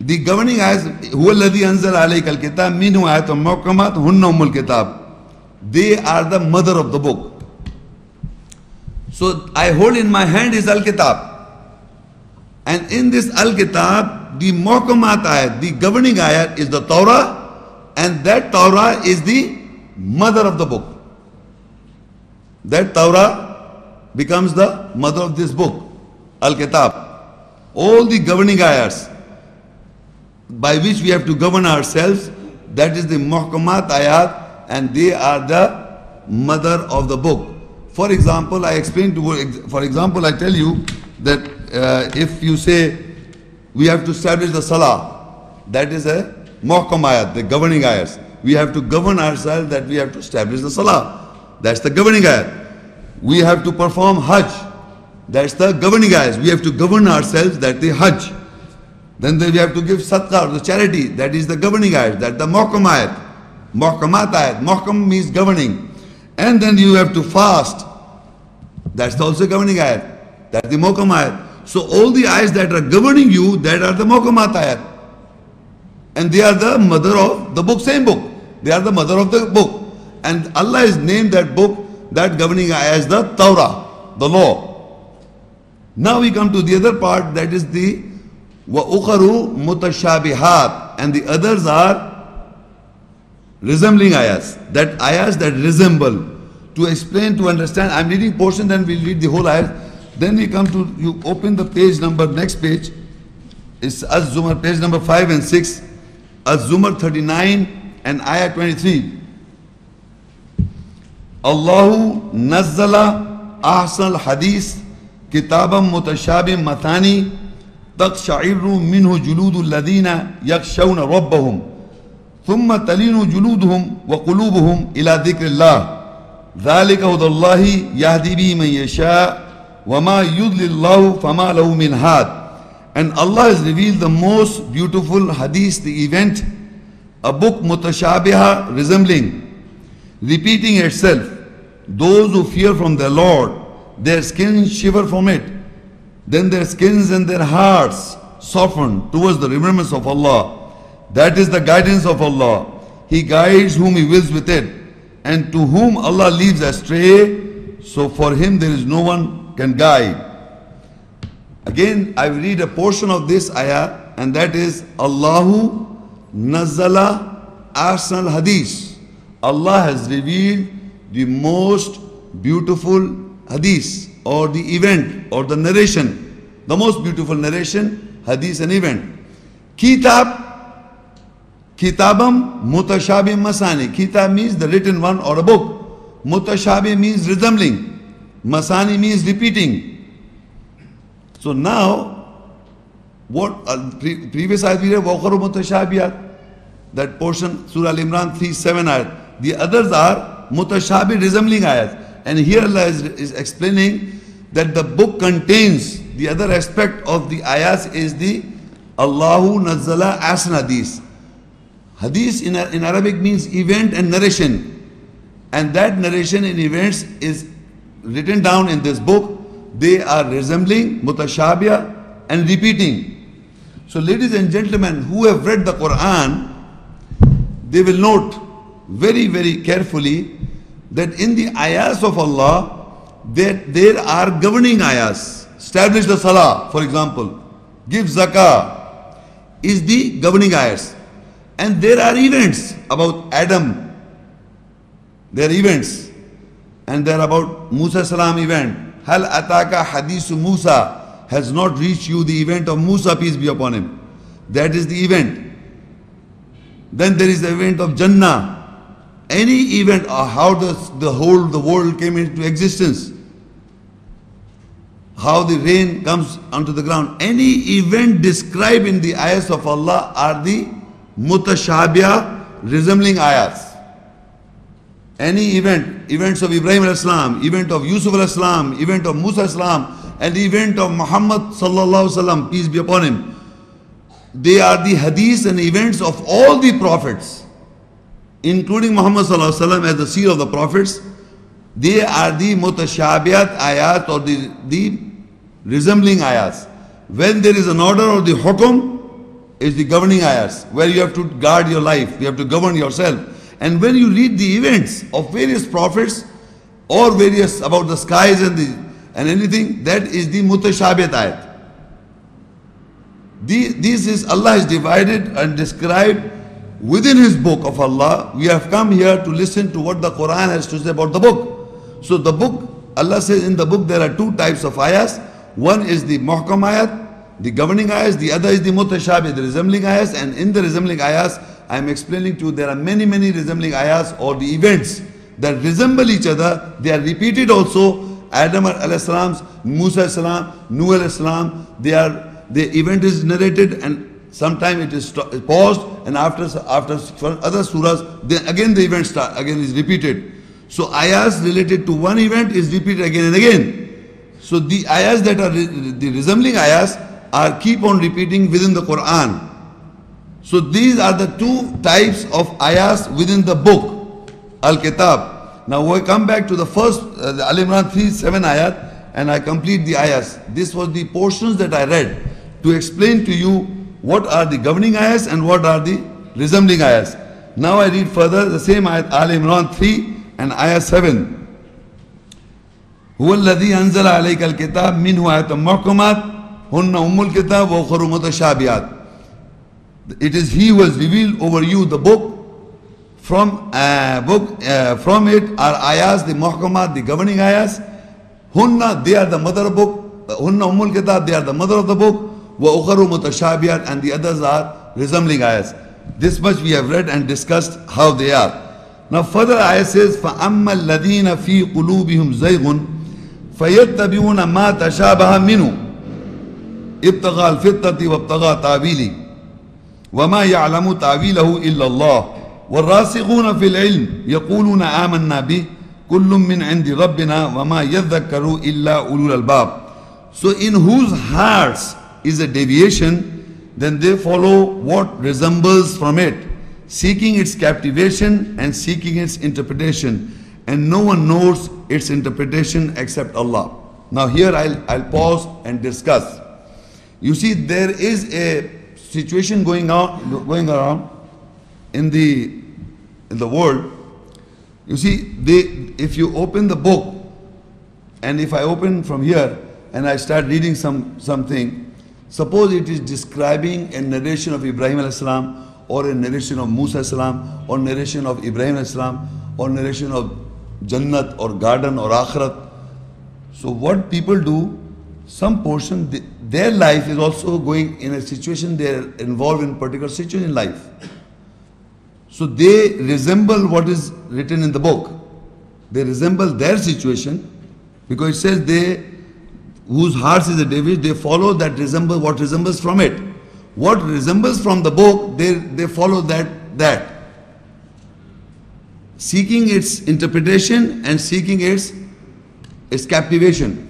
The governing ayahs, هُوَ الَّذِي أَنزَلَ عَلَيْكَ الْكِتَابَ مِنْهُ آيَاتٌ مُحْكَمَاتٌ هُنَّ أُمُّ الْكِتَابِ. They are the mother of the book. So I hold in my hand is Al-Kitab. And in this Al-Kitab, the Muhkamat ayat, the governing ayat is the Torah, and that Torah is the mother of the book. That Torah becomes the mother of this book, Al-Kitab. All the governing ayats by which we have to govern ourselves, that is the Muhkamat ayat, and they are the mother of the book. For example, I tell you that if you say we have to establish the Salah, that is a Muhkam ayat, the governing ayats. We have to govern ourselves that we have to establish the Salah. That's the governing ayat. We have to perform Hajj. That's the governing ayat. We have to govern ourselves that the Hajj. Then we have to give Sadaqah, the charity. That is the governing ayat. That's the Muhkam ayat. Muhkamat ayat. Muhkam means governing. And then you have to fast. That's also governing ayat. That's the Muhkam ayat. So all the ayats that are governing you, that are the Muhkamat ayat. And they are the mother of the book, same book. They are the mother of the book. And Allah has named that book, that governing ayat, as the Torah, the law. Now we come to the other part, that is the وَأُخَرُ مُتَشَابِهَاتٍ, and the others are resembling ayahs. That ayahs that resemble. To explain, to understand, I'm reading portion, then we'll read the whole ayah. Then we come to, you open the page number, next page. It's Az-Zumar, page number 5 and 6. Az-Zumar 39 and ayah 23. Allahu nazzala ahsan al-hadith kitaban mutashabim mathani taqsha'irru minhu juludu alladhina yakshawna rabbahum thumma talinu juluduhum wa qulubuhum ila dhikrillah dhalika hudallahi yahdi bihi man yasha wa ma yudlillahu fama lahu min had. And Allah has revealed the most beautiful hadith, the event, a book mutashabiha, resembling, repeating itself. Those who fear from their Lord, their skins shiver from it. Then their skins and their hearts soften towards the remembrance of Allah. That is the guidance of Allah. He guides whom He wills with it. And to whom Allah leaves astray, so for him there is no one can guide. Again, I will read a portion of this ayah, and that is Allahu nazzala ahsan al-hadith. Allah has revealed the most beautiful hadith, or the event, or the narration, the most beautiful narration, hadith and event. Kitabam mutashabih masani. Kitab means the written one or a book. Mutashabih means resembling. Masani means repeating. So now, what previous ayat we read, وَأُخَرُ مُتَشَابِهَاتٍ, that portion, Surah Al-Imran 3:7 ayat. The others are mutashabih, resembling ayat. And here Allah is explaining that the book contains, the other aspect of the ayats is the Allahu nazzala ahsan hadith. Hadith in Arabic means event and narration. And that narration and events is written down in this book. They are resembling, mutashabiyah, and repeating. So ladies and gentlemen who have read the Quran, they will note very, very carefully that in the ayahs of Allah, that there are governing ayahs. Establish the salah, for example. Give zakah, is the governing ayahs. And there are events about Adam. There are events. And there are about Musa salam event. Hal ataka hadithu Musa, has not reached you the event of Musa, peace be upon him. That is the event. Then there is the event of Jannah. Any event, or how the world came into existence. How the rain comes onto the ground. Any event described in the ayahs of Allah are the mutashabiyah, resembling ayahs. Any events of Ibrahim al-Islam, event of Yusuf al-Islam, event of Musa al-Islam, and the event of Muhammad sallallahu alaihi wasallam, peace be upon him. They are the hadiths and events of all the prophets, including Muhammad sallallahu alaihi wasallam as the seer of the prophets. They are the mutashabiyat ayat, or the resembling ayats. When there is an order or the hukum, is the governing ayahs, where you have to guard your life, you have to govern yourself. And when you read the events of various prophets or various about the skies and anything, that is the mutashabihat ayat. This is Allah has divided and described within His book of Allah. We have come here to listen to what the Quran has to say about the book. So the book, Allah says in the book there are two types of ayahs. One is the muhkam ayat, the governing ayahs. The other is the mutashabih, the resembling ayahs. And in the resembling ayahs, I am explaining to you there are many resembling ayahs or the events that resemble each other. They are repeated also. Adam alayhi salam, Musa alayhi salam, Nuh alayhi salam. The event is narrated and sometime it is paused, and after other surahs, then again the event again is repeated. So ayahs related to one event is repeated again and again. So the ayahs that are the resembling ayahs are keep on repeating within the Quran. So these are the two types of ayahs within the book, Al-Kitab. Now we come back to the first, the Al Imran 3:7 ayat, and I complete the ayahs. This was the portions that I read to explain to you what are the governing ayahs and what are the resembling ayahs. Now I read further the same ayat, Al Imran 3 and ayah 7. هو الذي أنزل عليك الكتاب منه آيات محكمات هن أم الكتاب وأخر متشابهات. It is He who has revealed over you the book. From it are ayahs, the muhkamat, the governing ayahs. Hunna, they are the mother of book. Hunna ummul kitab, they are the mother of the book. Wa ukharu mutashabiyat, and the others are resembling ayahs. This much we have read and discussed how they are. Now further ayah says, فَأَمَّا الَّذِينَ فِي قُلُوبِهِمْ زَيْغٌ فَيَتَّبِعُونَ مَا تَشَابَهَ مِنْهُ ابْتِغَاءَ الْفِتْنَةِ وَابْتِغَاءَ تَأْوِيلِهِ وَمَا يَعْلَمُ تَأْوِيلَهُ إِلَّا اللَّهُ وَالرَّاسِخُونَ فِي الْعِلْمِ يَقُولُونَ آمَنَّا بِهِ كُلٌّ مِّنْ عِنْدِ رَبِّنَا وَمَا يَذَّكَّرُ إِلَّا أُولُو الْأَلْبَابِ. So in whose hearts is a deviation, then they follow what resembles from it, seeking its captivation and seeking its interpretation, and no one knows its interpretation except Allah. Now here I'll pause and discuss. You see, there is a situation going around in the world. You see, if you open the book, and if I open from here and I start reading something, suppose it is describing a narration of Ibrahim alayhi salam, or a narration of Musa alayhi salam, or narration of Ibrahim alayhi salam, or narration of Jannat or garden or Akhirat. So what people do, some portion, their life is also going in a situation, they are involved in a particular situation in life. So they resemble what is written in the book. They resemble their situation, because it says they, whose hearts is a deviation, they follow that resemble what resembles from it. What resembles from the book, they follow that. Seeking its interpretation and seeking its captivation.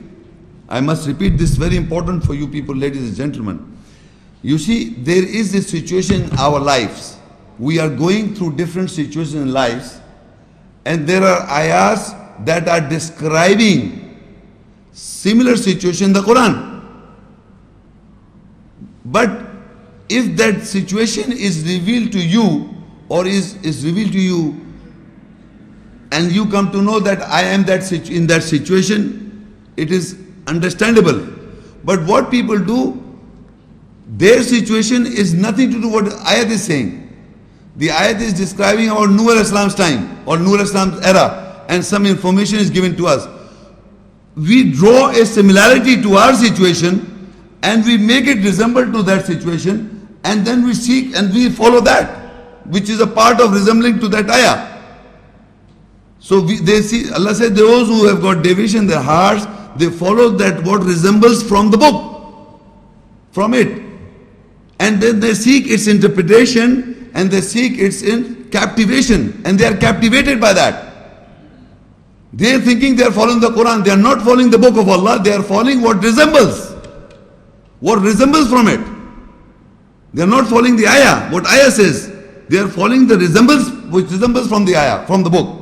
I must repeat this, very important for you people, ladies and gentlemen. You see, there is this situation in our lives. We are going through different situations in lives, and there are ayahs that are describing similar situation in the Quran. But if that situation is revealed to you, or is revealed to you, and you come to know that I am in that situation, it is understandable. But what people do, their situation is nothing to do with what ayat is saying. The ayat is describing our Nuh alayhi salam's time or Nuh alayhi salam's era, and some information is given to us. We draw a similarity to our situation and we make it resemble to that situation, and then we seek and we follow that, which is a part of resembling to that ayah. So they see, Allah said, those who have got deviation in their hearts, they follow that what resembles from the book, from it. And then they seek its interpretation and they seek its captivation, and they are captivated by that. They are thinking they are following the Quran. They are not following the book of Allah. They are following what resembles from it. They are not following the ayah, what ayah says. They are following the resembles, which resembles from the ayah, from the book.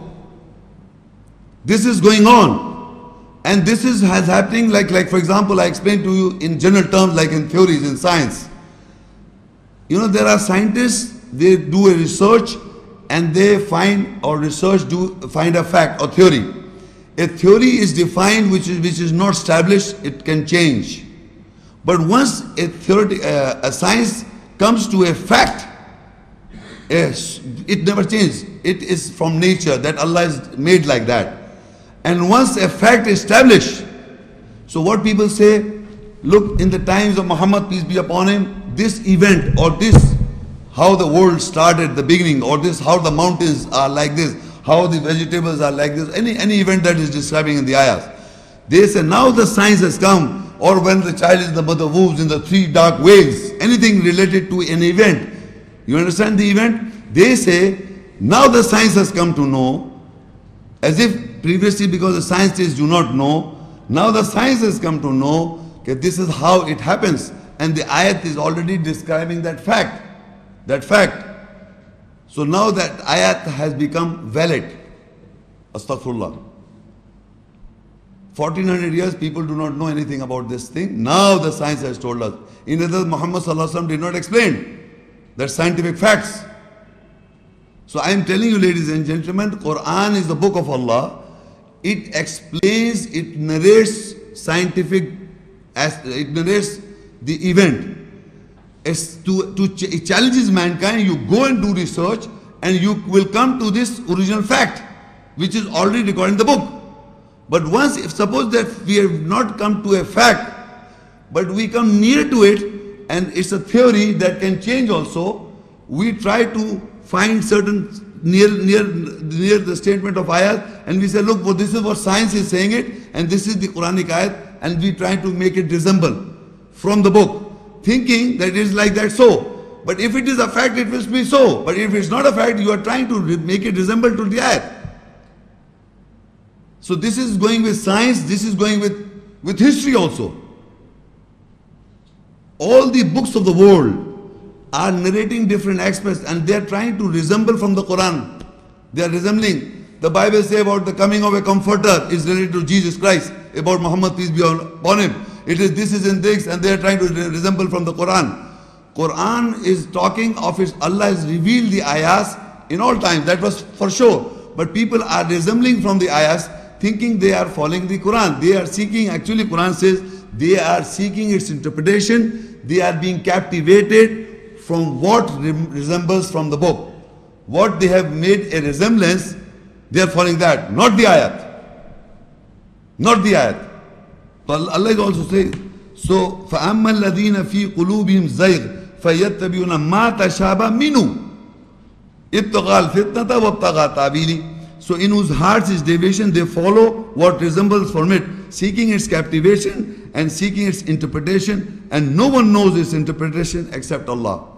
This is going on, and this is happening like for example, I explained to you in general terms, like in theories, in science. You know, there are scientists, they do a research and they find find a fact or theory. A theory is defined which is not established, it can change. But once a science comes to a fact, yes, it never changes. It is from nature that Allah is made like that. And once a fact is established, so what people say, look, in the times of Muhammad, peace be upon him, this event or this, how the world started, the beginning, or this, how the mountains are like this, how the vegetables are like this, any event that is describing in the ayahs. They say now the science has come, or when the child is in the mother wombs in the 3 dark waves, anything related to an event. You understand the event? They say now the science has come to know, as if previously because the scientists do not know, now the science has come to know that this is how it happens. And the ayat is already describing that fact. So now that ayat has become valid. Astaghfirullah. 1400 years people do not know anything about this thing. Now the science has told us. In other, Muhammad Sallallahu Alaihi Wasallam did not explain that scientific facts. So I am telling you, ladies and gentlemen, Quran is the book of Allah. It explains, it narrates it narrates the event. It challenges mankind. You go and do research and you will come to this original fact which is already recorded in the book. But once, if suppose that we have not come to a fact, but we come near to it and it's a theory that can change also, we try to find certain near the statement of ayat and we say, look, well, this is what science is saying it and this is the Quranic ayat, and we try to make it resemble from the book, thinking that it is like that so. But if it is a fact, it will be so. But if it's not a fact, you are trying to make it resemble to the ayat. So this is going with science, this is going with history also. All the books of the world are narrating different aspects and they are trying to resemble from the Quran. They are resembling. The Bible says about the coming of a comforter is related to Jesus Christ, about Muhammad, peace be upon him. This is in this, and they are trying to resemble from the Quran. Quran is talking of its, Allah has revealed the ayahs in all times, that was for sure. But people are resembling from the ayahs, thinking they are following the Quran. They are seeking, actually Quran says, they are seeking its interpretation. They are being captivated from what resembles from the book. What they have made a resemblance, they are following that, not the ayat. Not the ayat. But Allah is also saying, so فَأَمَّا الَّذِينَ فِي قُلُوبِهِمْ زَيْغٌ فَيَتَّبِعُونَ مَا تَشَابَهَ مِنْهُ ابْتِغَاءَ الْفِتْنَةِ وَابْتِغَاءَ تَأْوِيلِهِ. So in whose hearts is deviation, they follow what resembles from it, seeking its captivation and seeking its interpretation, and no one knows its interpretation except Allah.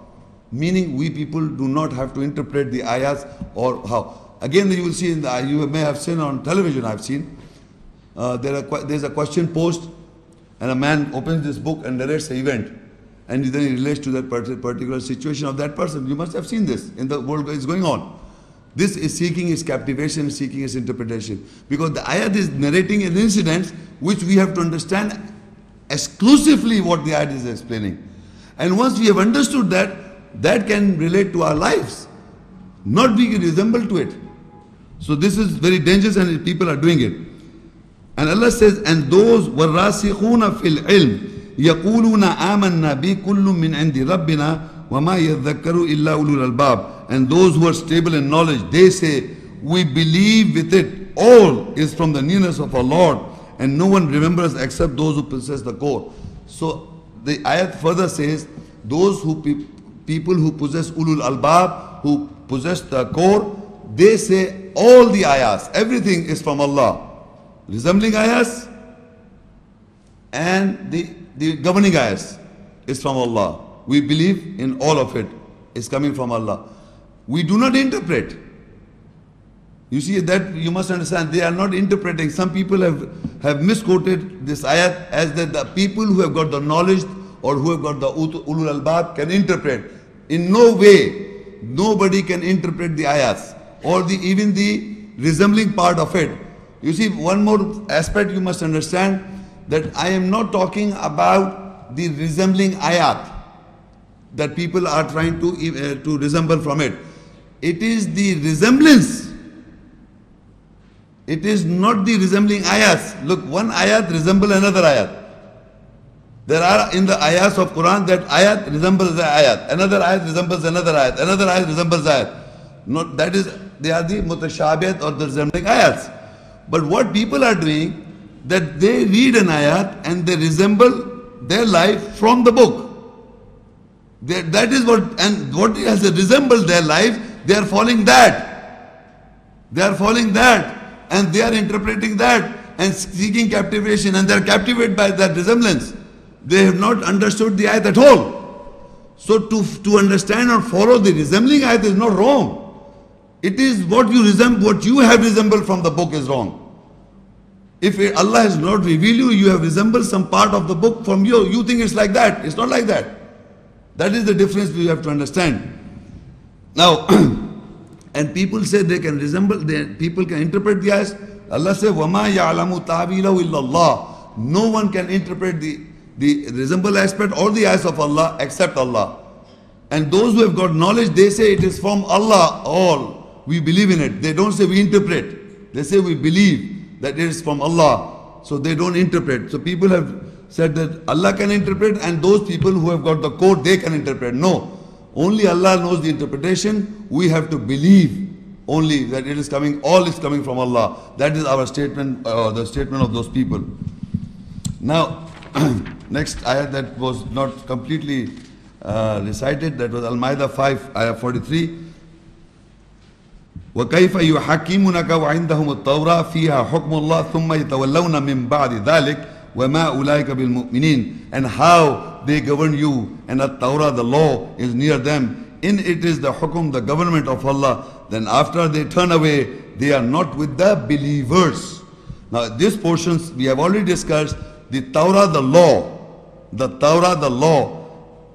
Meaning we people do not have to interpret the ayahs or how. Again, you will see, you may have seen on television, I've seen, there's a question posed and a man opens this book and narrates an event and then he relates to that particular situation of that person. You must have seen this in the world is going on. This is seeking its captivation, seeking its interpretation. Because the ayat is narrating an incident which we have to understand exclusively what the ayat is explaining. And once we have understood that, that can relate to our lives, not be resemble to it. So this is very dangerous and people are doing it. And Allah says, and those وَالرَّاسِخُونَ فِي الْعِلْمِ يَقُولُونَ آمَنَّا بِكُلٌّ مِّنْ عِنْدِ رَبِّنَا وَمَا يَذَّكَّرُ إِلَّا أُولُو الْأَلْبَابِ. And those who are stable in knowledge, they say, we believe with it, all is from the nearness of our Lord, and no one remembers except those who possess the core. So the ayat further says, those who people who possess ulul albab, who possess the core, they say all the ayahs, everything is from Allah. Resembling ayahs and the governing ayahs is from Allah. We believe in all of it is coming from Allah. We do not interpret. You see that you must understand, they are not interpreting. Some people have misquoted this ayat as that the people who have got the knowledge or who have got the ulul albab can interpret. In no way, nobody can interpret the ayats or even the resembling part of it. You see, one more aspect you must understand, that I am not talking about the resembling ayat. that people are trying to resemble from it. It is the resemblance. It is not the resembling ayats. Look, one ayat resembles another ayat. There are in the ayats of Quran that ayat resembles the ayat. Another ayat resembles another ayat. Another ayat resembles ayat. Not, that is, they are the mutashabiyat or the resembling ayats. But what people are doing, that they read an ayat and they resemble their life from the book. That is what, and what has resembled their life, they are following that. They are following that. And they are interpreting that and seeking captivation, and they are captivated by that resemblance. They have not understood the ayat at all. So to understand or follow the resembling ayat is not wrong. It is what you have resembled from the book is wrong. If Allah has not revealed you, you have resembled some part of the book from you. You think it's like that. It's not like that. That is the difference we have to understand. Now, and people say they can resemble, people can interpret the ayahs. Allah says, وَمَا يَعْلَمُ تَعْوِيلَهُ إِلَّا اللَّهُ. No one can interpret the resemble aspect or the ayahs of Allah except Allah. And those who have got knowledge, they say it is from Allah all. We believe in it. They don't say we interpret. They say we believe that it is from Allah. So they don't interpret. So people have said that Allah can interpret, and those people who have got the code, they can interpret. No. Only Allah knows the interpretation. We have to believe only that it is coming, all is coming from Allah. That is our statement, the statement of those people. Now, next ayat that was not completely recited, that was Al-Ma'idah 5, ayah 43. وَكَيْفَ يُحَكِّمُونَكَ وَعِنْدَهُمُ التَّوْرَةُ فِيهَا حُكْمُ اللَّهِ ثُمَّ يَتَوَلَّوْنَ مِنْ بَعْدِ ذَلِكَ وَمَا أُولَٰئِكَ بِالْمُؤْمِنِينَ. And how they govern you, and the Torah, the law, is near them. In it is the hukum, the government of Allah. Then after they turn away, they are not with the believers. Now these portions we have already discussed. The Torah, the law. The Torah, the law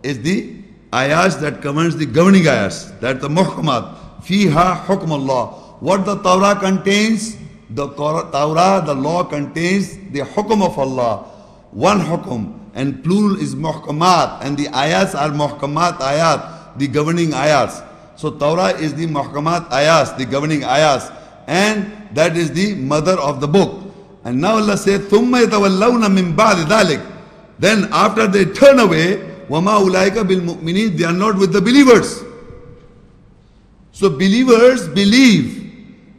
is the ayahs that governs the governing ayahs. That's the muhkamat. Fiha hukm Allah. What the Torah contains, the Torah, the law contains the hukum of Allah. One hukum, and plural is muhkamat, and the ayats are muhkamat ayat, the governing ayats. So Torah is the muhkamat ayats, the governing ayats, and that is the mother of the book. And now Allah says, ثُمَّ يَتَوَلَّوْنَ مِنْ بَعْدِ ذَلِكَ. Then after they turn away, وَمَا أُولَٰئِكَ بِالْمُؤْمِنِينَ, they are not with the believers. So believers believe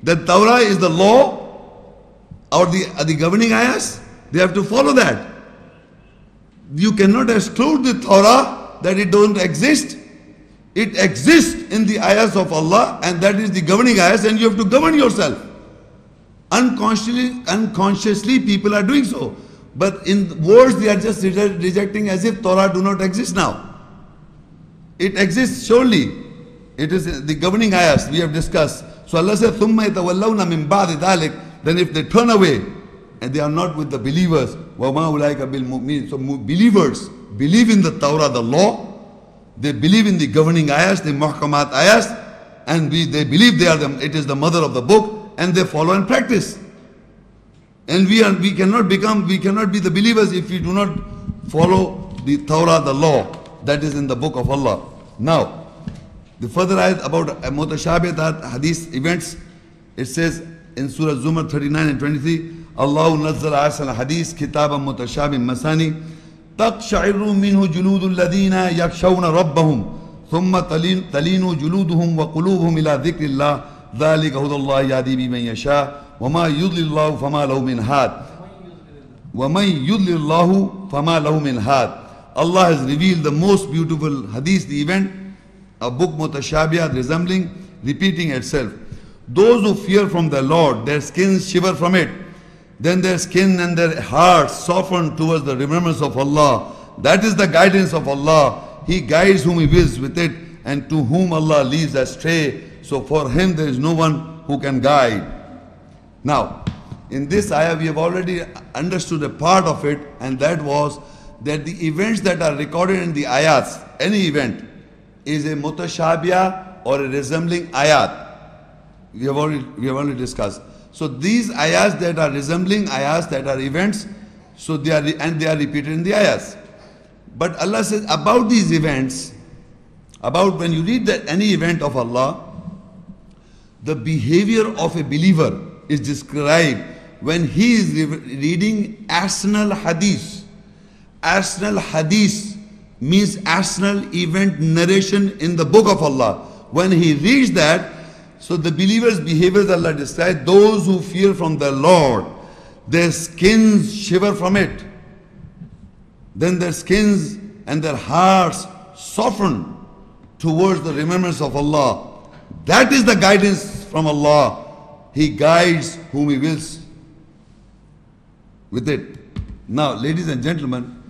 that Torah is the law or the governing ayahs. They have to follow that. You cannot exclude the Torah that it don't exist. It exists in the ayahs of Allah, and that is the governing ayahs, and you have to govern yourself. Unconsciously people are doing so. But in words they are just rejecting as if Torah do not exist now. It exists surely. It is the governing ayahs we have discussed. So Allah says, ثُمَّ يَتَوَلَّوْنَ مِنْ بَعْدِ ذَلِكَ. Then if they turn away and they are not with the believers, وَمَا أُولَٰئِكَ بِالْمُؤْمِنِينَ. So believers believe in the Torah, the law. They believe in the governing ayahs, the muhkamat ayahs, and they believe it is the mother of the book, and they follow and practice. And we cannot be the believers if we do not follow the Torah, the law that is in the book of Allah. Now, the further ayat about mutashabihat hadith events, it says in Surah Zumar 39 and 23, Allahu nazzala ahsana hadith kitaban mutashabih masani تقشعر منه جلود الذين يخشون ربهم ثم تلين جلودهم وقلوبهم إلى ذكر الله ذلك هدى الله يهدي به من يشاء وما يضلل الله فما له من هاد ومن يضلل الله فما له من هاد. Allah has revealed the most beautiful hadith, the event, a book mutashabiyah, resembling, repeating itself. Those who fear from the Lord, their skins shiver from it. Then their skin and their hearts soften towards the remembrance of Allah. That is the guidance of Allah. He guides whom He wills with it, and to whom Allah leads astray. So for him there is no one who can guide. Now, in this ayah we have already understood a part of it, and that was that the events that are recorded in the ayats, any event, is a mutashabiyah or a resembling ayat. We have already discussed. So these ayahs that are resembling ayahs that are events, so they are repeated in the ayahs. But Allah says about these events, about when you read that any event of Allah, the behavior of a believer is described when he is reading Asnal Hadith. Asnal Hadith means Asnal event narration in the book of Allah. When he reads that, so the believer's behaviors Allah describes, those who fear from the Lord, their skins shiver from it. Then their skins and their hearts soften towards the remembrance of Allah. That is the guidance from Allah. He guides whom He wills with it. Now, ladies and gentlemen,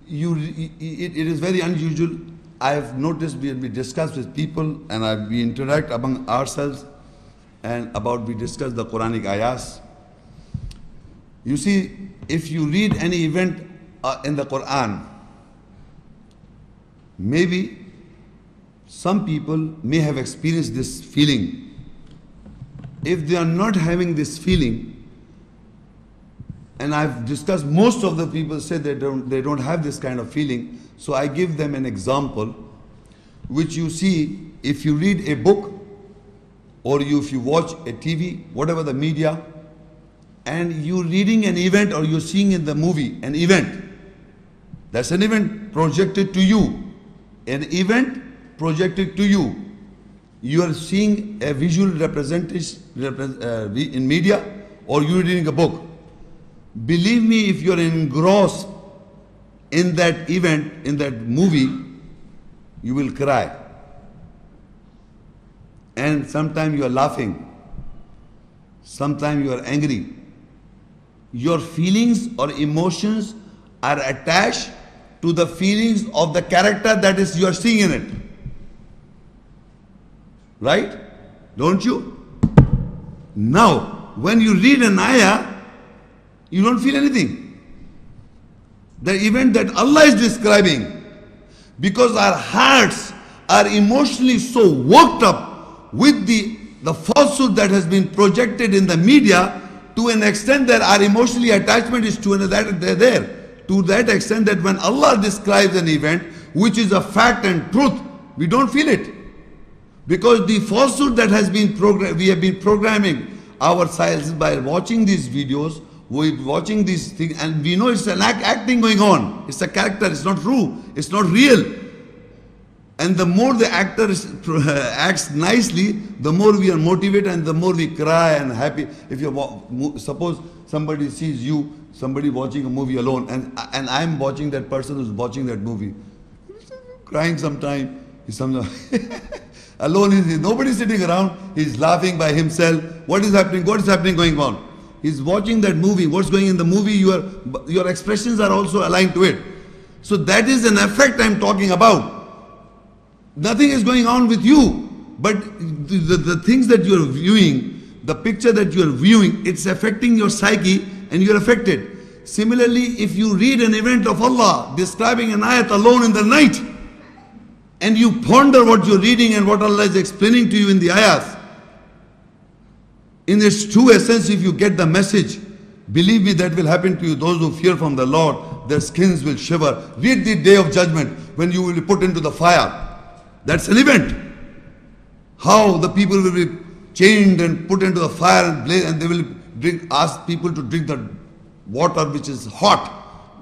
it is very unusual. I have noticed we discuss with people and we interact among ourselves and we discuss the Quranic ayahs. You see, if you read any event in the Quran, maybe some people may have experienced this feeling. If they are not having this feeling, and I've discussed, most of the people say they don't have this kind of feeling, so I give them an example, which you see if you read a book or if you watch a TV, whatever the media, and you're reading an event or you're seeing in the movie an event. That's an event projected to you. An event projected to you. You are seeing a visual representation in media or you're reading a book. Believe me, if you're engrossed in that event, in that movie, you will cry. And sometimes you are laughing. Sometimes you are angry. Your feelings or emotions are attached to the feelings of the character that is you are seeing in it. Right? Don't you? Now, when you read an ayah, you don't feel anything. The event that Allah is describing, because our hearts are emotionally so worked up with the falsehood that has been projected in the media, to an extent that our emotionally attachment is to that extent that when Allah describes an event which is a fact and truth, we don't feel it. Because the falsehood that has been we have been programming ourselves by watching these videos, we're watching these things, and we know it's an acting going on. It's a character, it's not true, it's not real. And the more the actor acts nicely, the more we are motivated and the more we cry and happy. If you suppose somebody sees you, somebody watching a movie alone, and I'm watching that person who's watching that movie, crying sometime, he's alone, nobody's sitting around, he's laughing by himself. What is happening going on? He's watching that movie. What's going in the movie? Your expressions are also aligned to it. So that is an effect I'm talking about. Nothing is going on with you, but the things that you're viewing, the picture that you're viewing, it's affecting your psyche and you're affected. Similarly, if you read an event of Allah describing an ayat alone in the night, and you ponder what you're reading and what Allah is explaining to you in the ayahs, in its true essence, if you get the message, believe me, that will happen to you. Those who fear from the Lord, their skins will shiver. Read the day of judgment when you will be put into the fire. That's an event. How the people will be chained and put into the fire and blaze, and they will ask people to drink the water which is hot.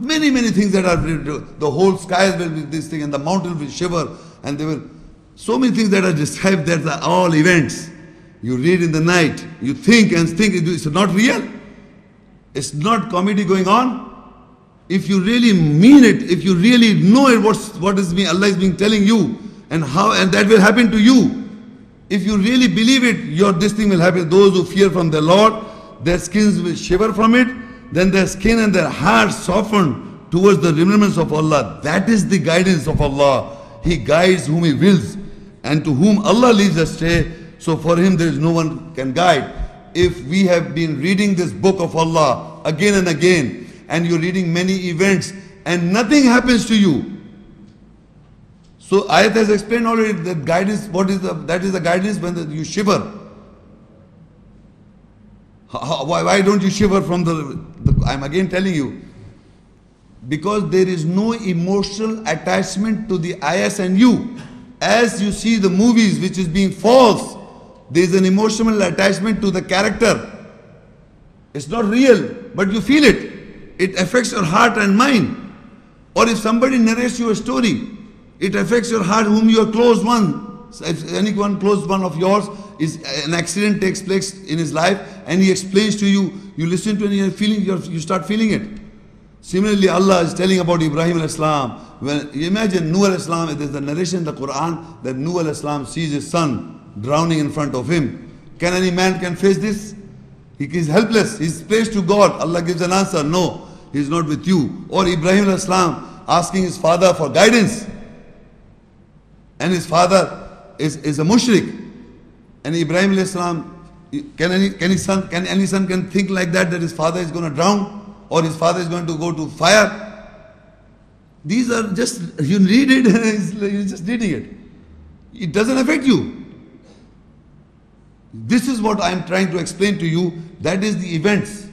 Many things that are, the whole sky will be this thing, and the mountain will shiver, and they will, so many things that are described, that are all events. You read in the night, you think it's not real. It's not comedy going on. If you really mean it, if you really know it, what is being, Allah is being telling you, and that will happen to you. If you really believe it, this thing will happen. Those who fear from the Lord, their skins will shiver from it, then their skin and their hearts soften towards the remembrance of Allah. That is the guidance of Allah. He guides whom He wills, and to whom Allah leads astray, so for him there is no one can guide. If we have been reading this book of Allah again and again, and you're reading many events, and nothing happens to you, so Ayat has explained already that guidance, that is the guidance when you shiver. Why don't you shiver from I'm again telling you, because there is no emotional attachment to the ayahs and you. as you see the movies which is being false, there is an emotional attachment to the character. It's not real, but you feel it. It affects your heart and mind. Or if somebody narrates you a story, it affects your heart whom you are close one. So if anyone close one of yours is an accident takes place in his life and he explains to you, you listen to it and you're feeling, you start feeling it. Similarly, Allah is telling about Ibrahim al-Islam. When you imagine Nuh al-Islam, there's a narration in the Quran that Nuh al-Islam sees his son drowning in front of him. Can any man can face this? He is helpless. He's prays to God. Allah gives an answer. No, he's not with you. Or Ibrahim al-Islam asking his father for guidance. And his father is a mushrik. And Ibrahim al-Islam, can any son can think like that his father is going to drown or his father is going to go to fire? These are just, you read it, you're just reading it. It doesn't affect you. This is what I am trying to explain to you. That is the events.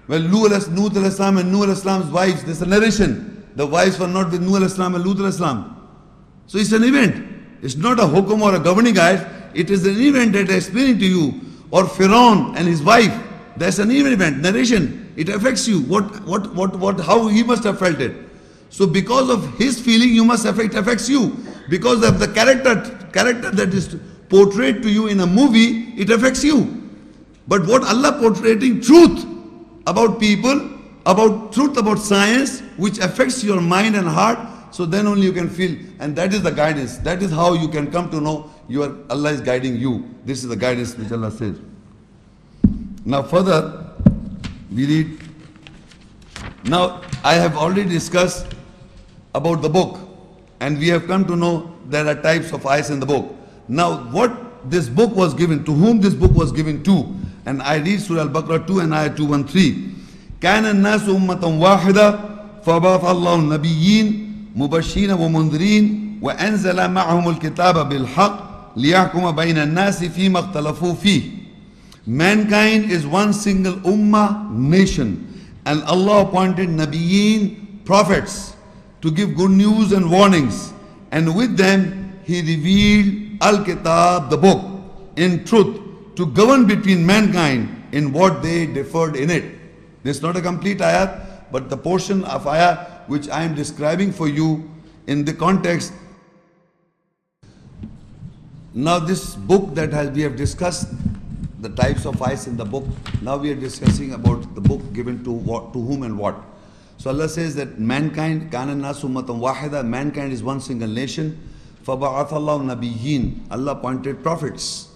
Well, Nuh al-Islam and Nuh al-Islam's wives, there's a narration. The wives were not with Nuh al-Islam and Lut al-Islam. So it's an event. It's not a hukum or a governing ayat. It is an event that I explain to you. Or Pharaoh and his wife. That's an event, narration. It affects you. How he must have felt it. So because of his feeling, you must affects you. Because of the character that is portrayed to you in a movie, it affects you. But what Allah portraying truth about people, about truth about science, which affects your mind and heart, so then only you can feel, and that is the guidance. That is how you can come to know Allah is guiding you. This is the guidance which Allah says. Now further, we read. Now I have already discussed about the book, and we have come to know there are types of ayahs in the book. Now what this book was given, to whom this book was given to, and I read Surah Al-Baqarah 2 and ayah 213. كان الناس أمة واحدة فبعث الله النبيين مبشرين ومنذرين وأنزل معهم الكتاب بالحق ليحكم بين الناس فيما اختلفوا فيه. Mankind is one single ummah nation, and Allah appointed Nabiyeen, prophets, to give good news and warnings, and with them He revealed Al-Kitab, the book, in truth, to govern between mankind in what they differed in it. This is not a complete ayat, but the portion of ayat which I am describing for you in the context. Now this book that we have discussed, the types of ayahs in the book, now we are discussing about the book given to whom and what. So Allah says that mankind, كَانَ النَّاسُ أُمَّةً وَاحِدَةً, mankind is one single nation. فَبَعَثَ اللَّهُ نَبِيِّينَ, Allah appointed prophets.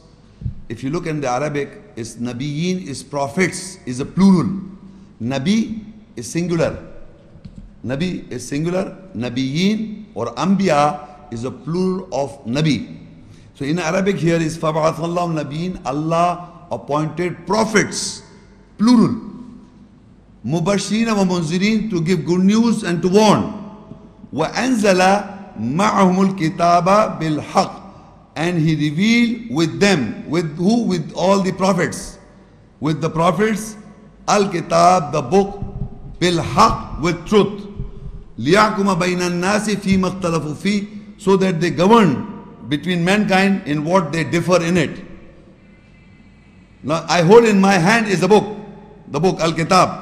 If you look in the Arabic, is Nabiyeen is prophets, is a plural. Nabi is singular. Nabi is singular. Nabiyeen or Anbiya is a plural of Nabi. So in Arabic here is فَبَعَثَ اللَّهُ نَبِيِّينَ, Allah appointed prophets, plural. Mubashirina wa munzirin, to give good news and to warn. وَأَنزَلَ مَعَهُمُ الْكِتَابَ بِالْحَقِّ, and He revealed with them, with who? With all the prophets. With the prophets, Al-Kitab, the book, bil-haq, with truth. لِيَحْكُمَ بَيْنَ النَّاسِ فِي مَا اخْتَلَفُوا فِيهِ, so that they govern between mankind in what they differ in it. Now I hold in my hand is the book Al-Kitab.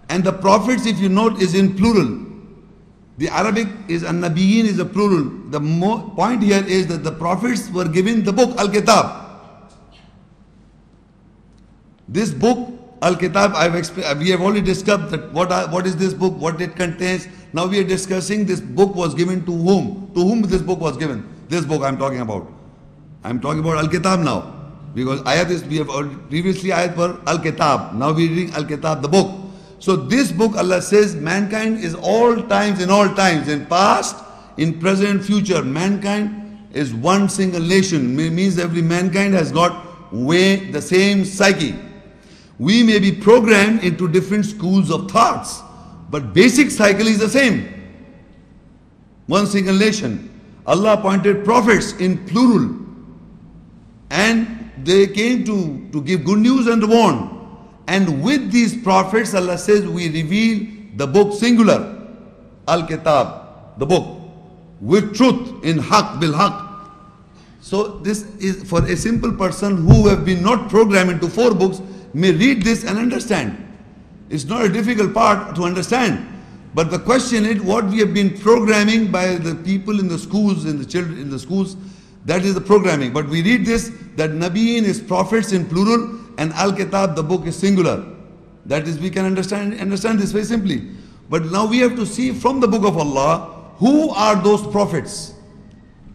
And the prophets, if you note, is in plural. The Arabic is An-Nabiyyin is a plural. The point here is that the prophets were given the book Al-Kitab. This book Al-Kitab, we have already discussed that what is this book, what it contains. Now we are discussing this book was given to whom. To whom this book was given. This book I am talking about. I am talking about Al-Kitab now. Because ayat is, we have previously ayat were Al-Kitab. Now we are reading Al-Kitab, the book. So this book, Allah says, mankind is in all times, in past, in present, future. Mankind is one single nation. Means every mankind has got the same psyche. We may be programmed into different schools of thoughts, but basic cycle is the same. One single nation. Allah appointed prophets in plural, and they came to give good news and warn. And with these prophets, Allah says, we reveal the book singular, Al-Kitab, the book. with truth, in haqq, bil haqq. So this is for a simple person who have been not programmed into 4 books, may read this and understand. It's not a difficult part to understand. But the question is, what we have been programming by the people in the schools, in the children in the schools, that is the programming. But we read this, that Nabiyeen is prophets in plural, and Al-Kitab, the book, is singular. That is, we can understand this very simply. But now we have to see from the book of Allah, who are those prophets?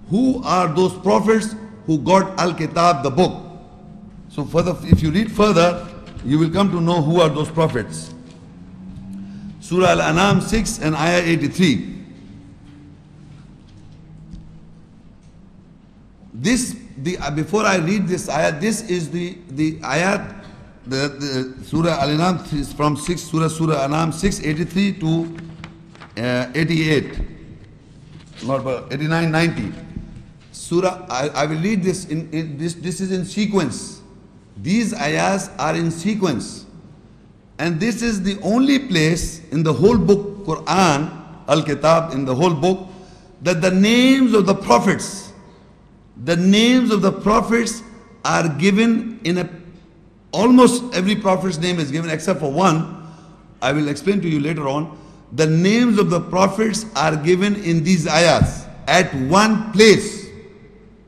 Who are those prophets who got Al-Kitab, the book? So further, if you read further, you will come to know who are those prophets. Surah Al-An'am 6 and Ayah 83. Before I read this ayah, this is the ayat, the Surah Al-An'am is from Surah Al-An'am 6:83 to 88, not 89, 90. Surah, I will read this this is in sequence. These ayahs are in sequence. And this is the only place in the whole book, Quran, Al-Kitab, in the whole book, that the names of the prophets, are given in almost every prophet's name is given except for one. I will explain to you later on. The names of the prophets are given in these ayahs at one place.